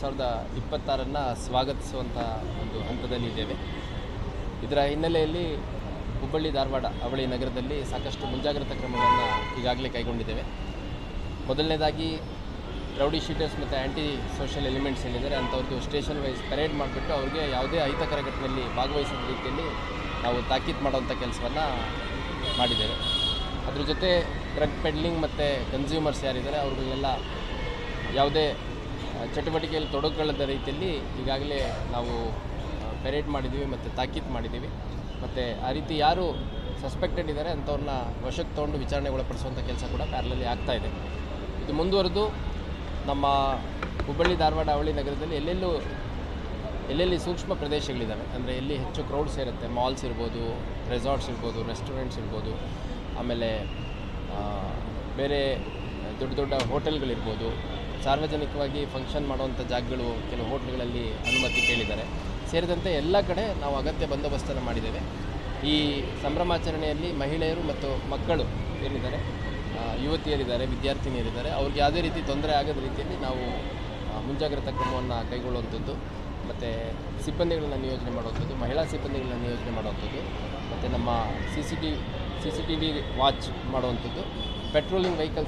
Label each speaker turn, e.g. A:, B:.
A: 2026 ಸ್ವಾಗತಿಸುವಂಥ ಒಂದು ಹಂತದಲ್ಲಿದ್ದೇವೆ. ಇದರ ಹಿನ್ನೆಲೆಯಲ್ಲಿ ಹುಬ್ಬಳ್ಳಿ ಧಾರವಾಡ ಅವಳಿ ನಗರದಲ್ಲಿ ಸಾಕಷ್ಟು ಮುಂಜಾಗ್ರತಾ ಕ್ರಮಗಳನ್ನು ಈಗಾಗಲೇ ಕೈಗೊಂಡಿದ್ದೇವೆ. ಮೊದಲನೇದಾಗಿ ರೌಡಿ ಶೀಟರ್ಸ್ ಮತ್ತು ಆ್ಯಂಟಿ ಸೋಷಿಯಲ್ ಎಲಿಮೆಂಟ್ಸ್ ಏನಿದ್ದಾರೆ ಅಂಥವ್ರದ್ದು ಸ್ಟೇಷನ್ ವೈಸ್ ಪರೇಡ್ ಮಾಡಿಬಿಟ್ಟು ಅವ್ರಿಗೆ ಯಾವುದೇ ಅಹಿತಕರ ಘಟನೆಯಲ್ಲಿ ಭಾಗವಹಿಸಿದ ರೀತಿಯಲ್ಲಿ ನಾವು ತಾಕೀತು ಮಾಡುವಂಥ ಕೆಲಸವನ್ನು ಮಾಡಿದ್ದೇವೆ. ಅದ್ರ ಜೊತೆ ಡ್ರಗ್ ಪೆಡ್ಲಿಂಗ್ ಮತ್ತು ಕನ್ಸ್ಯೂಮರ್ಸ್ ಯಾರಿದ್ದಾರೆ ಅವ್ರನ್ನೆಲ್ಲ ಯಾವುದೇ ಚಟುವಟಿಕೆಯಲ್ಲಿ ತೊಡಗೊಳ್ಳದ ರೀತಿಯಲ್ಲಿ ಈಗಾಗಲೇ ನಾವು ಪೆರೇಡ್ ಮಾಡಿದ್ದೀವಿ ಮತ್ತು ತಾಕೀತು ಮಾಡಿದ್ದೀವಿ. ಮತ್ತು ಆ ರೀತಿ ಯಾರು ಸಸ್ಪೆಕ್ಟೆಡ್ ಇದ್ದಾರೆ ಅಂಥವ್ರನ್ನ ವಶಕ್ಕೆ ತೊಗೊಂಡು ವಿಚಾರಣೆಗೆ ಒಳಪಡಿಸುವಂಥ ಕೆಲಸ ಕೂಡ ಪ್ಯಾರಲಲ್ಲಿ ಆಗ್ತಾಯಿದೆ. ಇದು ಮುಂದುವರೆದು ನಮ್ಮ ಹುಬ್ಬಳ್ಳಿ ಧಾರವಾಡ ಅವಳಿ ನಗರದಲ್ಲಿ ಎಲ್ಲೆಲ್ಲಿ ಸೂಕ್ಷ್ಮ ಪ್ರದೇಶಗಳಿದ್ದಾವೆ, ಅಂದರೆ ಎಲ್ಲಿ ಹೆಚ್ಚು ಕ್ರೌಡ್ ಸೇರುತ್ತೆ, ಮಾಲ್ಸ್ ಇರ್ಬೋದು, ರೆಸಾರ್ಟ್ಸ್ ಇರ್ಬೋದು, ರೆಸ್ಟೋರೆಂಟ್ಸ್ ಇರ್ಬೋದು, ಆಮೇಲೆ ಬೇರೆ ದೊಡ್ಡ ದೊಡ್ಡ ಹೋಟೆಲ್ಗಳಿರ್ಬೋದು, ಸಾರ್ವಜನಿಕವಾಗಿ ಫಂಕ್ಷನ್ ಮಾಡುವಂಥ ಜಾಗಗಳು ಕೆಲವು ಹೋಟ್ಲ್ಗಳಲ್ಲಿ ಅನುಮತಿ ಕೇಳಿದ್ದಾರೆ ಸೇರಿದಂತೆ ಎಲ್ಲ ಕಡೆ ನಾವು ಅಗತ್ಯ ಬಂದೋಬಸ್ತನ್ನು ಮಾಡಿದ್ದೇವೆ. ಈ ಸಂಭ್ರಮಾಚರಣೆಯಲ್ಲಿ ಮಹಿಳೆಯರು ಮತ್ತು ಮಕ್ಕಳು ಏನಿದ್ದಾರೆ, ಯುವತಿಯರಿದ್ದಾರೆ, ವಿದ್ಯಾರ್ಥಿನಿಯರಿದ್ದಾರೆ, ಅವ್ರಿಗೆ ಯಾವುದೇ ರೀತಿ ತೊಂದರೆ ಆಗದ ರೀತಿಯಲ್ಲಿ ನಾವು ಮುಂಜಾಗ್ರತಾ ಕ್ರಮವನ್ನು ಕೈಗೊಳ್ಳುವಂಥದ್ದು ಮತ್ತು ಸಿಬ್ಬಂದಿಗಳನ್ನು ನಿಯೋಜನೆ ಮಾಡುವಂಥದ್ದು, ಮಹಿಳಾ ಸಿಬ್ಬಂದಿಗಳನ್ನು ನಿಯೋಜನೆ ಮಾಡುವಂಥದ್ದು ಮತ್ತು ನಮ್ಮ C C T we watch ಮಾಡುವಂಥದ್ದು, ಪೆಟ್ರೋಲಿಂಗ್ ವೆಹಿಕಲ್ಸ್